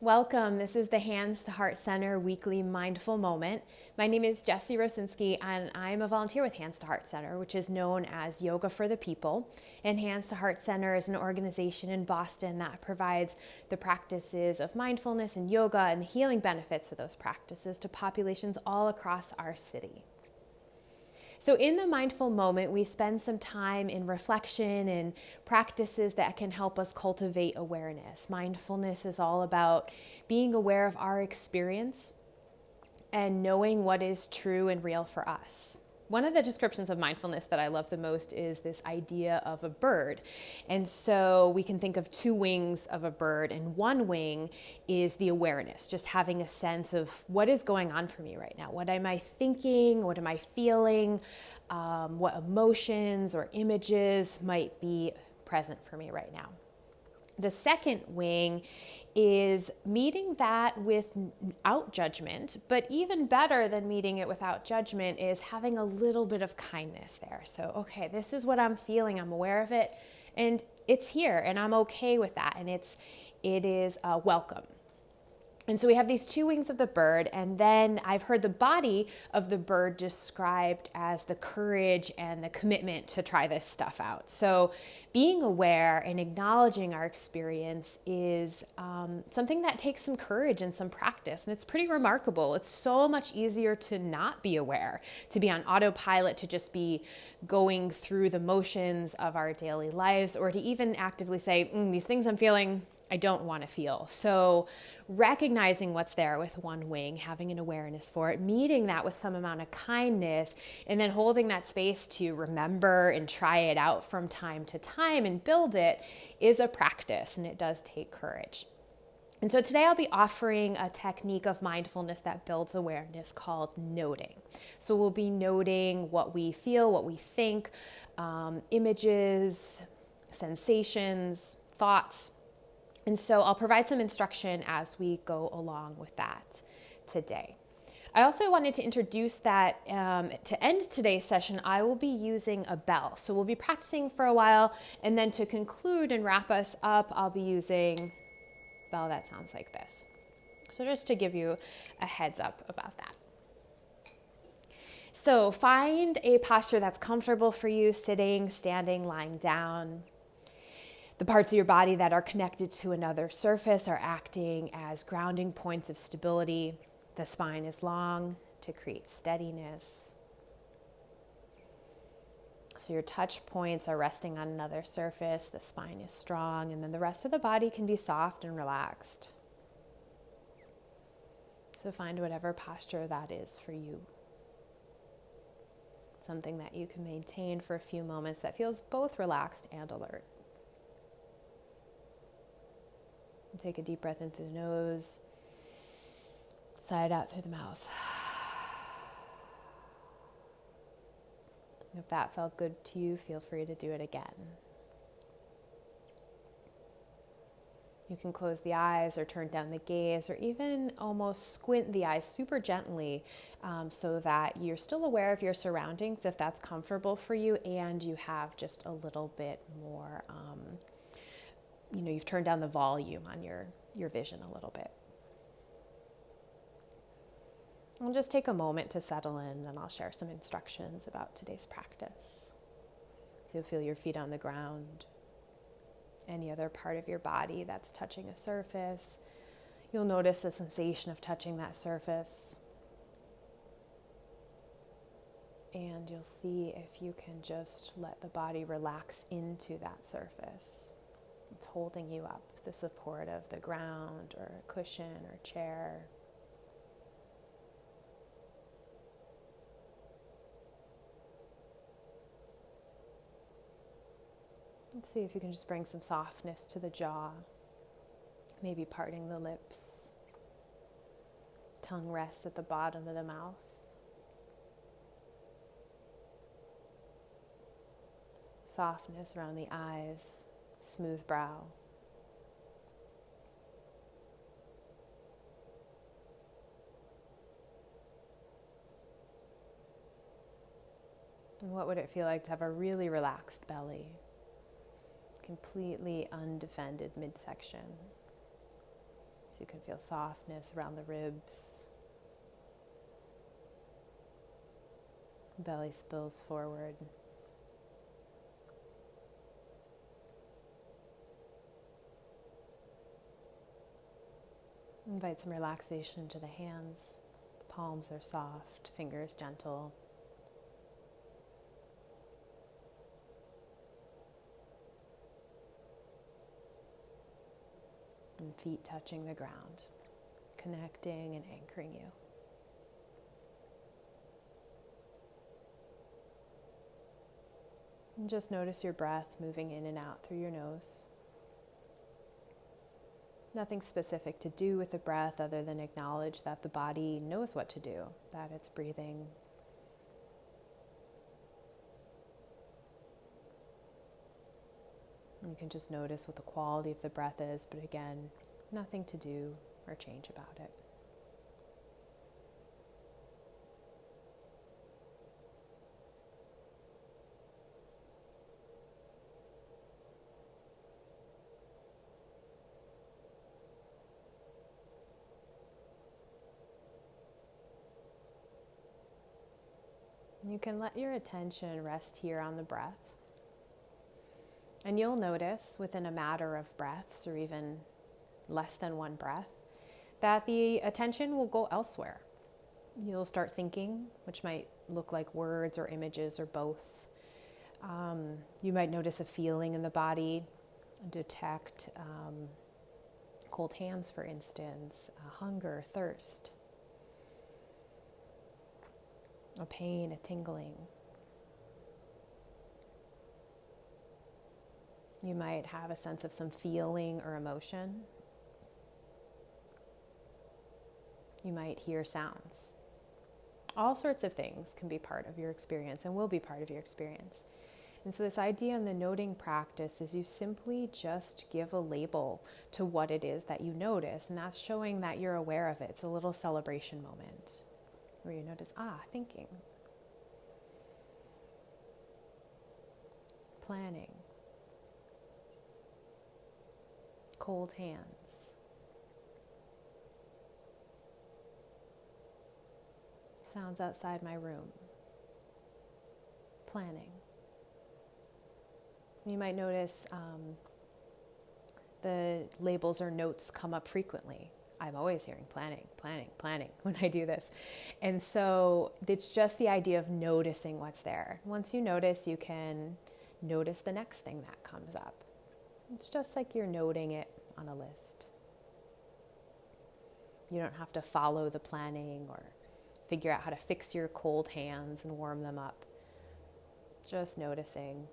Welcome. This is the Hands to Heart Center weekly mindful moment. My name is Jessi Rosinski, and I'm a volunteer with Hands to Heart Center, which is known as Yoga for the People. And Hands to Heart Center is an organization in Boston that provides the practices of mindfulness and yoga and the healing benefits of those practices to populations all across our city. So in the mindful moment, we spend some time in reflection and practices that can help us cultivate awareness. Mindfulness is all about being aware of our experience and knowing what is true and real for us. One of the descriptions of mindfulness that I love the most is this idea of a bird. And so we can think of two wings of a bird, and one wing is the awareness, just having a sense of what is going on for me right now. What am I thinking? What am I feeling? What emotions or images might be present for me right now? The second wing is meeting that without judgment, but even better than meeting it without judgment is having a little bit of kindness there. So, okay, this is what I'm feeling. I'm aware of it, and it's here, and I'm okay with that, and it is welcome. And so we have these two wings of the bird, and then I've heard the body of the bird described as the courage and the commitment to try this stuff out. So being aware and acknowledging our experience is something that takes some courage and some practice, and it's pretty remarkable. It's so much easier to not be aware, to be on autopilot, to just be going through the motions of our daily lives, or to even actively say, these things I'm feeling, I don't want to feel. So recognizing what's there with one wing, having an awareness for it, meeting that with some amount of kindness, and then holding that space to remember and try it out from time to time and build it is a practice, and it does take courage. And so today I'll be offering a technique of mindfulness that builds awareness called noting. So we'll be noting what we feel, what we think, images, sensations, thoughts. And so I'll provide some instruction as we go along with that today. I also wanted to introduce that to end today's session, I will be using a bell. So we'll be practicing for a while, and then to conclude and wrap us up, I'll be using a bell that sounds like this. So just to give you a heads up about that. So find a posture that's comfortable for you, sitting, standing, lying down. The parts of your body that are connected to another surface are acting as grounding points of stability. The spine is long to create steadiness. So your touch points are resting on another surface. The spine is strong, and then the rest of the body can be soft and relaxed. So find whatever posture that is for you. Something that you can maintain for a few moments that feels both relaxed and alert. Take a deep breath in through the nose, sigh it out through the mouth. If that felt good to you, feel free to do it again. You can close the eyes or turn down the gaze, or even almost squint the eyes super gently so that you're still aware of your surroundings if that's comfortable for you, and you have just a little bit more you've turned down the volume on your vision a little bit. I'll just take a moment to settle in, and I'll share some instructions about today's practice. So you'll feel your feet on the ground, any other part of your body that's touching a surface. You'll notice the sensation of touching that surface. And you'll see if you can just let the body relax into that surface. It's holding you up, the support of the ground or a cushion or chair. Let's see if you can just bring some softness to the jaw, maybe parting the lips. Tongue rests at the bottom of the mouth. Softness around the eyes. Smooth brow. And what would it feel like to have a really relaxed belly? Completely undefended midsection. So You can feel softness around the ribs. Belly spills forward. Invite some relaxation into the hands. The palms are soft, fingers gentle. And feet touching the ground, connecting and anchoring you. And just notice your breath moving in and out through your nose. Nothing specific to do with the breath other than acknowledge that the body knows what to do, that it's breathing. You can just notice what the quality of the breath is, but again, nothing to do or change about it. You can let your attention rest here on the breath. And you'll notice within a matter of breaths, or even less than one breath, that the attention will go elsewhere. You'll start thinking, which might look like words or images or both. You might notice a feeling in the body, detect cold hands, for instance, hunger, thirst, a pain, a tingling. You might have a sense of some feeling or emotion. You might hear sounds. All sorts of things can be part of your experience and will be part of your experience. And so this idea in the noting practice is you simply just give a label to what it is that you notice, and that's showing that you're aware of it. It's a little celebration moment where you notice, thinking, planning, cold hands, sounds outside my room, planning. You might notice the labels or notes come up frequently. I'm always hearing planning, planning, planning when I do this. And so it's just the idea of noticing what's there. Once you notice, you can notice the next thing that comes up. It's just like you're noting it on a list. You don't have to follow the planning or figure out how to fix your cold hands and warm them up. Just noticing.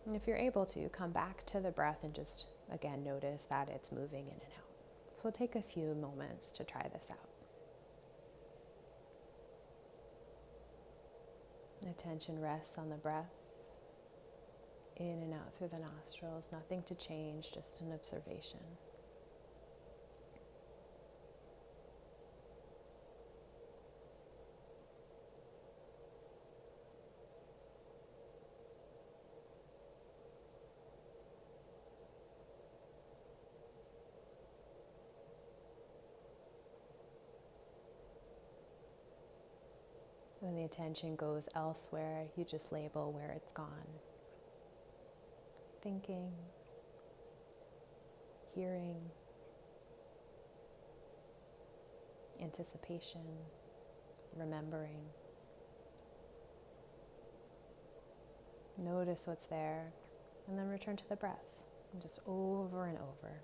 And if you're able to, come back to the breath and just, again, notice that it's moving in and out. So we'll take a few moments to try this out. Attention rests on the breath, in and out through the nostrils, nothing to change, just an observation. When the attention goes elsewhere, you just label where it's gone. Thinking, hearing, anticipation, remembering. Notice what's there, and then return to the breath, and just over and over.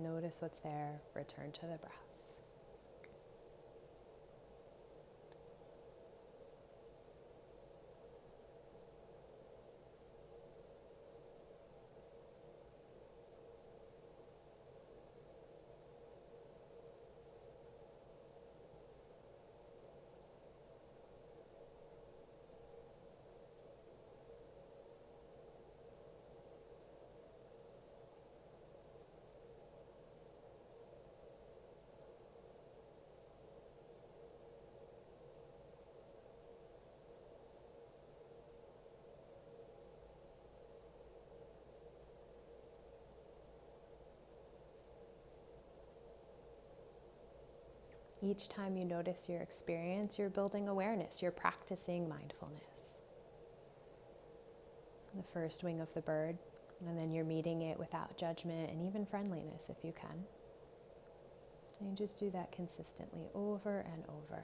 Notice what's there, return to the breath. Each time you notice your experience, you're building awareness, you're practicing mindfulness. The first wing of the bird, and then you're meeting it without judgment and even friendliness if you can. And you just do that consistently over and over.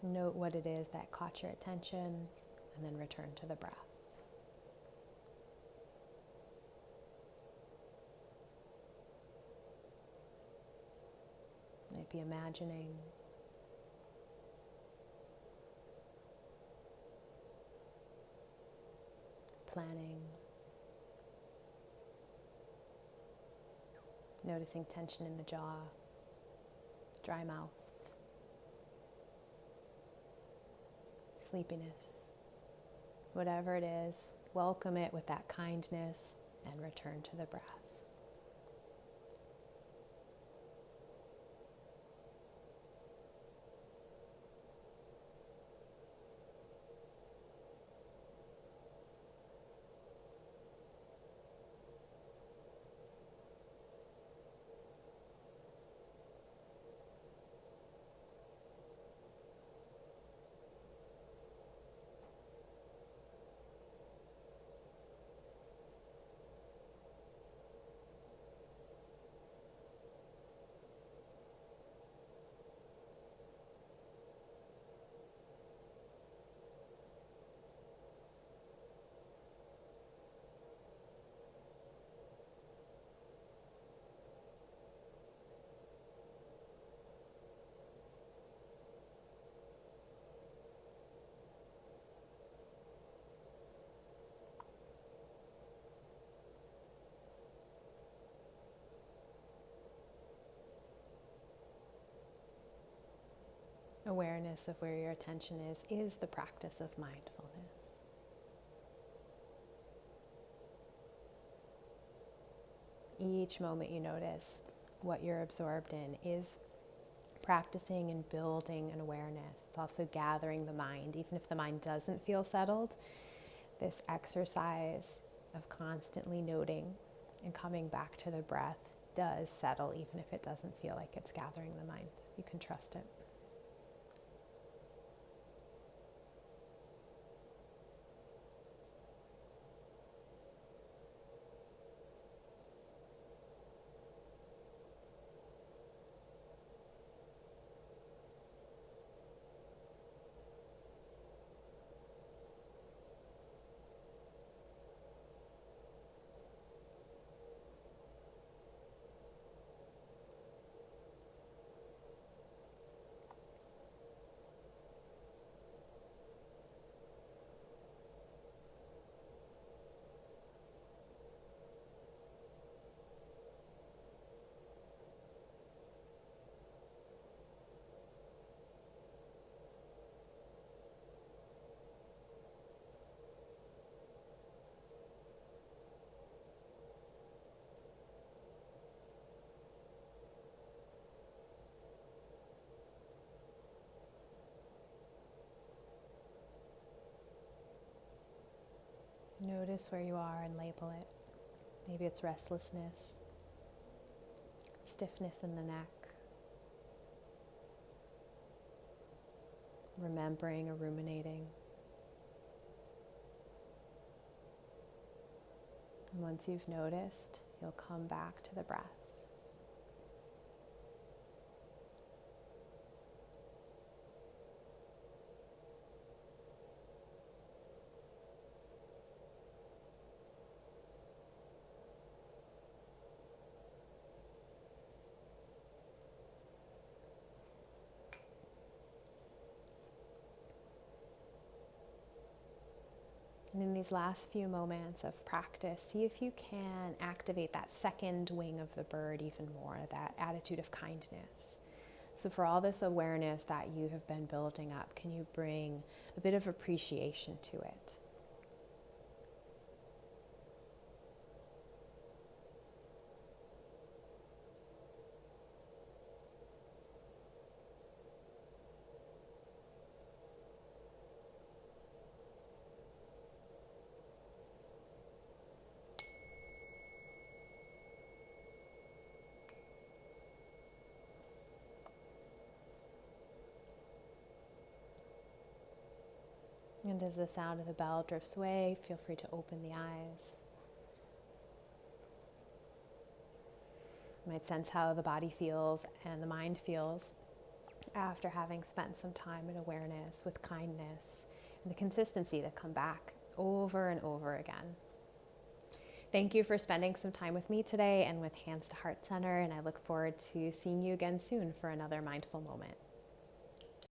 Note what it is that caught your attention, and then return to the breath. Might be imagining, planning, noticing tension in the jaw, dry mouth, sleepiness. Whatever it is, welcome it with that kindness and return to the breath. Awareness of where your attention is the practice of mindfulness. Each moment you notice what you're absorbed in is practicing and building an awareness. It's also gathering the mind. Even if the mind doesn't feel settled, this exercise of constantly noting and coming back to the breath does settle, even if it doesn't feel like it's gathering the mind. You can trust it. Notice where you are and label it. Maybe it's restlessness, stiffness in the neck, remembering or ruminating. And once you've noticed, you'll come back to the breath. And in these last few moments of practice, see if you can activate that second wing of the bird even more, that attitude of kindness. So for all this awareness that you have been building up, can you bring a bit of appreciation to it? And as the sound of the bell drifts away, feel free to open the eyes. You might sense how the body feels and the mind feels after having spent some time in awareness with kindness and the consistency to come back over and over again. Thank you for spending some time with me today and with Hands to Heart Center, and I look forward to seeing you again soon for another mindful moment.